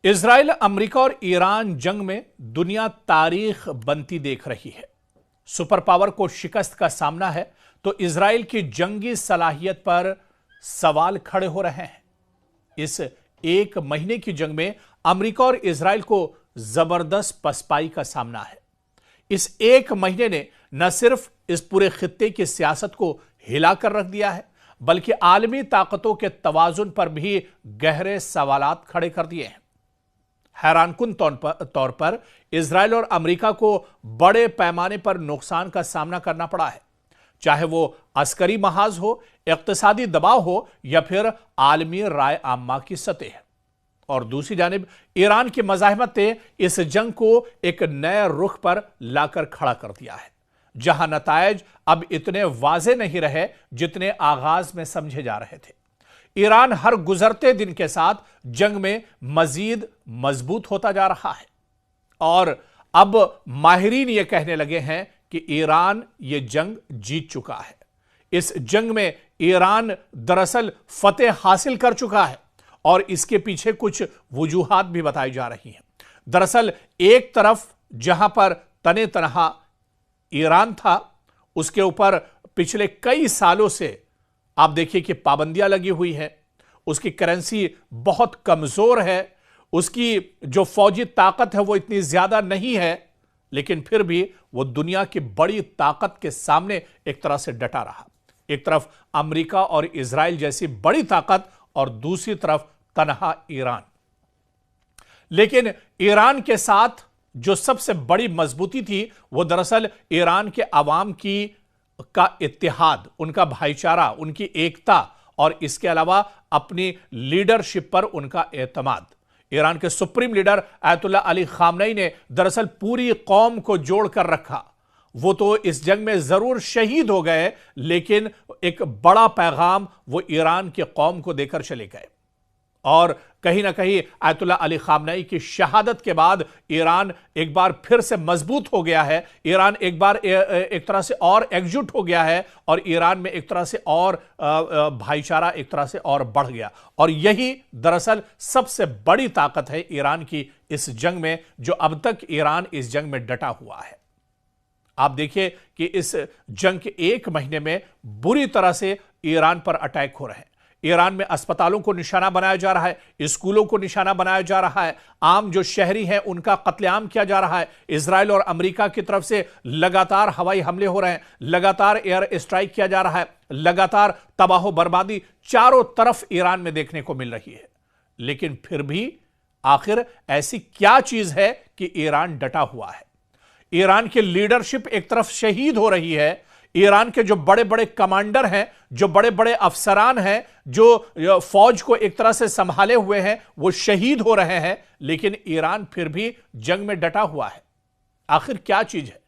Israel, America और Iran जंग में दुनिया तारीख बनती देख रही है। सुपर पावर को शिकस्त का सामना है तो इजराइल की जंगी सलाहियत पर सवाल खड़े हो रहे हैं। इस एक महीने की जंग में अमेरिका और इजराइल को जबरदस्त पसपाई का सामना है। इस एक महीने ने न सिर्फ इस पूरे खित्ते की सियासत को हिलाकर रख दिया है, बल्कि आलमी ताकतों के तवाजुन पर भी गहरे सवालात खड़े कर दिए हैं। हैरानकुन तौर पर इजराइल और अमेरिका को बड़े पैमाने पर नुकसान का सामना करना पड़ा है, चाहे वो अस्करी महाज हो, इक्तिसादी दबाव हो या फिर आलमी राय आम्मा की सतह। और दूसरी जानिब ईरान की मज़ाहमत ने इस जंग को एक नए रुख पर लाकर खड़ा कर दिया है, जहां नतायज अब इतने वाजे नहीं रहे जितने आगाज में समझे जा रहे थे। ईरान हर गुजरते दिन के साथ जंग में मजीद मजबूत होता जा रहा है और अब माहिरीन यह कहने लगे हैं कि ईरान ये जंग जीत चुका है। इस जंग में ईरान दरअसल फतेह हासिल कर चुका है और इसके पीछे कुछ वजूहात भी बताई जा रही हैं। दरअसल एक तरफ जहां पर तने तनहा ईरान था, उसके ऊपर पिछले कई सालों से आप देखिए कि पाबंदियां लगी हुई है, उसकी करेंसी बहुत कमजोर है, उसकी जो फौजी ताकत है वो इतनी ज्यादा नहीं है, लेकिन फिर भी वो दुनिया की बड़ी ताकत के सामने एक तरह से डटा रहा। एक तरफ अमेरिका और इजराइल जैसी बड़ी ताकत और दूसरी तरफ तनहा ईरान। लेकिन ईरान के साथ जो सबसे बड़ी मजबूती थी वो दरअसल ईरान के अवाम का इत्तेहाद, उनका भाईचारा, उनकी एकता और इसके अलावा अपनी लीडरशिप पर उनका एतमाद। ईरान के सुप्रीम लीडर आयतुल्लाह अली खामनई ने दरअसल पूरी कौम को जोड़ कर रखा। वो तो इस जंग में जरूर शहीद हो गए, लेकिन एक बड़ा पैगाम वो ईरान की कौम को देकर चले गए। और कहीं ना कहीं आयतुल्लाह अली खामनई की शहादत के बाद ईरान एक बार फिर से मजबूत हो गया है। ईरान एक बार एक तरह से और एकजुट हो गया है और ईरान में एक तरह से और भाईचारा एक तरह से और बढ़ गया। और यही दरअसल सबसे बड़ी ताकत है ईरान की इस जंग में, जो अब तक ईरान इस जंग में डटा हुआ है। आप देखिए कि इस जंग के एक महीने में बुरी तरह से ईरान पर अटैक हो रहे हैं। ईरान में अस्पतालों को निशाना बनाया जा रहा है, स्कूलों को निशाना बनाया जा रहा है, आम जो शहरी हैं उनका कत्लेआम किया जा रहा है। इजराइल और अमेरिका की तरफ से लगातार हवाई हमले हो रहे हैं, लगातार एयर स्ट्राइक किया जा रहा है, लगातार तबाह बर्बादी चारों तरफ ईरान में देखने को मिल रही है। लेकिन फिर भी आखिर ऐसी क्या चीज है कि ईरान डटा हुआ है? ईरान की लीडरशिप एक तरफ शहीद हो रही है, ईरान के जो बड़े बड़े कमांडर हैं, जो बड़े बड़े अफसरान हैं, जो फौज को एक तरह से संभाले हुए हैं, वो शहीद हो रहे हैं, लेकिन ईरान फिर भी जंग में डटा हुआ है। आखिर क्या चीज है?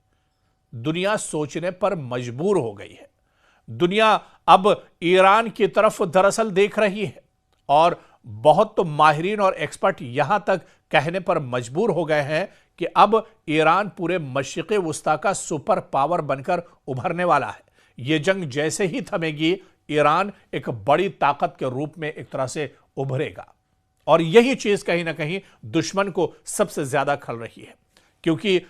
दुनिया सोचने पर मजबूर हो गई है। दुनिया अब ईरान की तरफ दरअसल देख रही है और बहुत तो माहिरीन और एक्सपर्ट यहां तक कहने पर मजबूर हो गए हैं कि अब ईरान पूरे मशरिक़े वुस्ता का सुपर पावर बनकर उभरने वाला है। यह जंग जैसे ही थमेगी, ईरान एक बड़ी ताकत के रूप में एक तरह से उभरेगा। और यही चीज कहीं ना कहीं दुश्मन को सबसे ज्यादा खल रही है, क्योंकि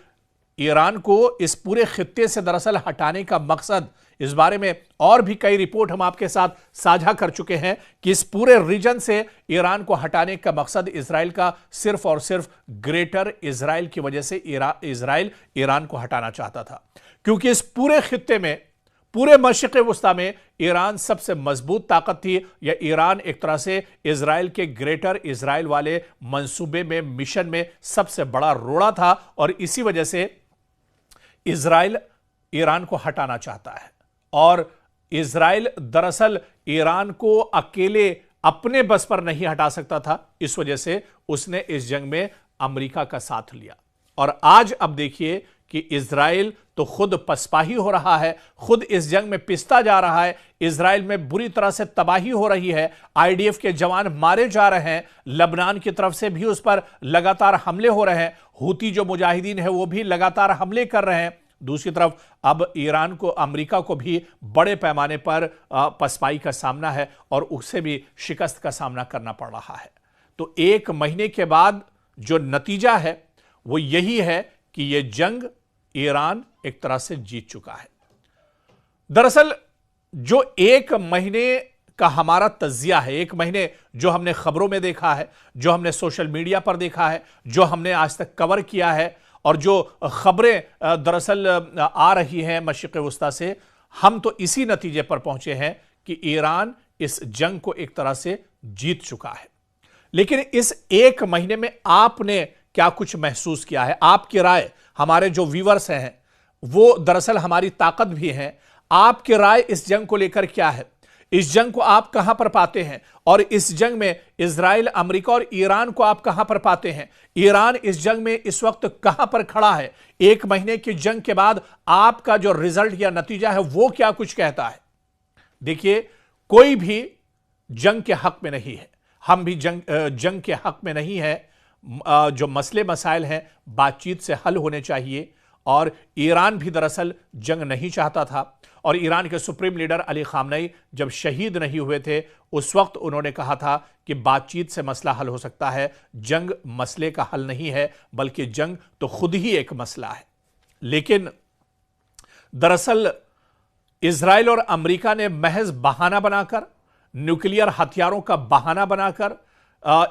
ईरान को इस पूरे खित्ते से दरअसल हटाने का मकसद, इस बारे में और भी कई रिपोर्ट हम आपके साथ साझा कर चुके हैं कि इस पूरे रीजन से ईरान को हटाने का मकसद इजराइल का सिर्फ और सिर्फ ग्रेटर इजराइल की वजह से इजराइल ईरान को हटाना चाहता था, क्योंकि इस पूरे खित्ते में, पूरे मशरिक़े वुस्ता में ईरान सबसे मजबूत ताकत थी, या ईरान एक तरह से इजराइल के ग्रेटर इजराइल वाले मंसूबे में, मिशन में सबसे बड़ा रोड़ा था। और इसी वजह से इजराइल ईरान को हटाना चाहता है और इजराइल दरअसल ईरान को अकेले अपने बस पर नहीं हटा सकता था। इस वजह से उसने इस जंग में अमेरिका का साथ लिया। और आज अब देखिए कि इजराइल तो खुद पसपाही हो रहा है, खुद इस जंग में पिसता जा रहा है। इजराइल में बुरी तरह से तबाही हो रही है, आईडीएफ के जवान मारे जा रहे हैं, लबनान की तरफ से भी उस पर लगातार हमले हो रहे हैं, हूती जो मुजाहिदीन है वो भी लगातार हमले कर रहे हैं। दूसरी तरफ अब ईरान को, अमेरिका को भी बड़े पैमाने पर पसपाई का सामना है और उससे भी शिकस्त का सामना करना पड़ रहा है। तो एक महीने के बाद जो नतीजा है वो यही है कि यह जंग ईरान एक तरह से जीत चुका है। दरअसल जो एक महीने का हमारा तज्जिया है, एक महीने जो हमने खबरों में देखा है, जो हमने सोशल मीडिया पर देखा है, जो हमने आज तक कवर किया है और जो खबरें दरअसल आ रही हैं मशरिक़ वुस्ता से, हम तो इसी नतीजे पर पहुंचे हैं कि ईरान इस जंग को एक तरह से जीत चुका है। लेकिन इस एक महीने में आपने क्या कुछ महसूस किया है? आपकी राय, हमारे जो व्यूअर्स हैं वो दरअसल हमारी ताकत भी हैं। आपकी राय इस जंग को लेकर क्या है? इस जंग को आप कहां पर पाते हैं? और इस जंग में इजराइल, अमेरिका और ईरान को आप कहां पर पाते हैं? ईरान इस जंग में इस वक्त कहां पर खड़ा है? एक महीने की जंग के बाद आपका जो रिजल्ट या नतीजा है वो क्या कुछ कहता है? देखिए, कोई भी जंग के हक में नहीं है, हम भी जंग के हक में नहीं है। जो मसले मसाइल हैं बातचीत से हल होने चाहिए। और ईरान भी दरअसल जंग नहीं चाहता था। और ईरान के सुप्रीम लीडर अली खामनेई जब शहीद नहीं हुए थे उस वक्त उन्होंने कहा था कि बातचीत से मसला हल हो सकता है, जंग मसले का हल नहीं है, बल्कि जंग तो खुद ही एक मसला है। लेकिन दरअसल इजराइल और अमेरिका ने महज बहाना बनाकर, न्यूक्लियर हथियारों का बहाना बनाकर,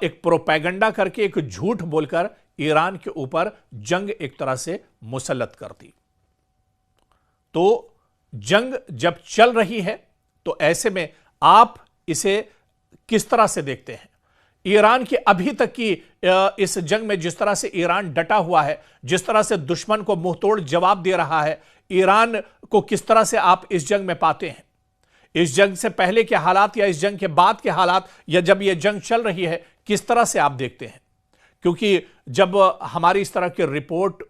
एक प्रोपेगेंडा करके, एक झूठ बोलकर ईरान के ऊपर जंग एक तरह से मुसल्लत कर दी। तो जंग जब चल रही है तो ऐसे में आप इसे किस तरह से देखते हैं? ईरान की अभी तक की इस जंग में जिस तरह से ईरान डटा हुआ है, जिस तरह से दुश्मन को मुंहतोड़ जवाब दे रहा है, ईरान को किस तरह से आप इस जंग में पाते हैं? इस जंग से पहले के हालात या इस जंग के बाद के हालात, या जब यह जंग चल रही है, किस तरह से आप देखते हैं? क्योंकि जब हमारी इस तरह की रिपोर्ट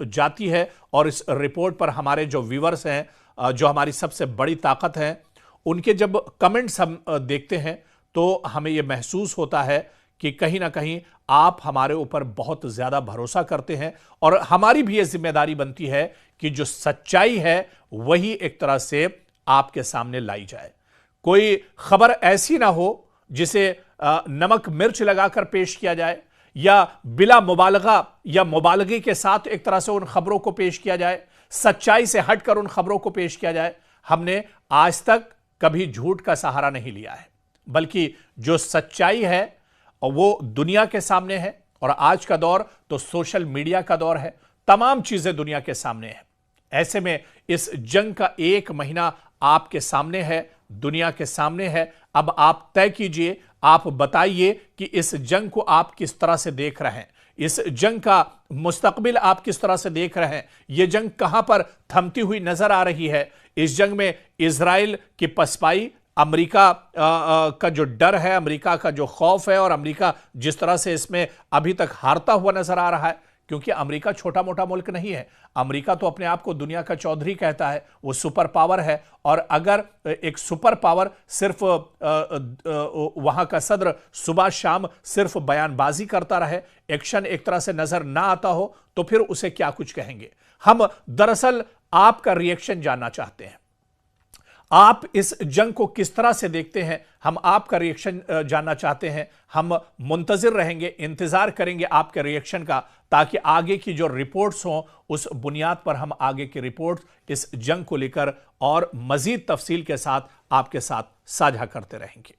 जाती है और इस रिपोर्ट पर हमारे जो व्यूअर्स हैं, जो हमारी सबसे बड़ी ताकत है, उनके जब कमेंट्स हम देखते हैं तो हमें यह महसूस होता है कि कहीं ना कहीं आप हमारे ऊपर बहुत ज्यादा भरोसा करते हैं। और हमारी भी यह जिम्मेदारी बनती है कि जो सच्चाई है वही एक तरह से आपके सामने लाई जाए। कोई खबर ऐसी ना हो जिसे नमक मिर्च लगाकर पेश किया जाए, या बिला मुबालगा या मुबालगे के साथ एक तरह से उन खबरों को पेश किया जाए, सच्चाई से हटकर उन खबरों को पेश किया जाए। हमने आज तक कभी झूठ का सहारा नहीं लिया है, बल्कि जो सच्चाई है वो दुनिया के सामने है। और आज का दौर तो सोशल मीडिया का दौर है, तमाम चीजें दुनिया के सामने है। ऐसे में इस जंग का एक महीना आपके सामने है, दुनिया के सामने है। अब आप तय कीजिए, आप बताइए कि इस जंग को आप किस तरह से देख रहे हैं, इस जंग का मुस्तकबिल आप किस तरह से देख रहे हैं। यह जंग कहां पर थमती हुई नजर आ रही है? इस जंग में इजराइल की पसपाई, अमेरिका का जो डर है, अमेरिका का जो खौफ है, और अमेरिका जिस तरह से इसमें अभी तक हारता हुआ नजर आ रहा है, क्योंकि अमेरिका छोटा मोटा मुल्क नहीं है। अमेरिका तो अपने आप को दुनिया का चौधरी कहता है, वो सुपर पावर है। और अगर एक सुपर पावर सिर्फ वहां का सदर सुबह शाम सिर्फ बयानबाजी करता रहे, एक्शन एक तरह से नजर ना आता हो, तो फिर उसे क्या कुछ कहेंगे? हम दरअसल आपका रिएक्शन जानना चाहते हैं। आप इस जंग को किस तरह से देखते हैं? हम आपका रिएक्शन जानना चाहते हैं। हम मुंतजिर रहेंगे, इंतजार करेंगे आपके रिएक्शन का, ताकि आगे की जो रिपोर्ट्स हों उस बुनियाद पर हम आगे की रिपोर्ट्स इस जंग को लेकर और मजीद तफसील के साथ आपके साथ साझा करते रहेंगे।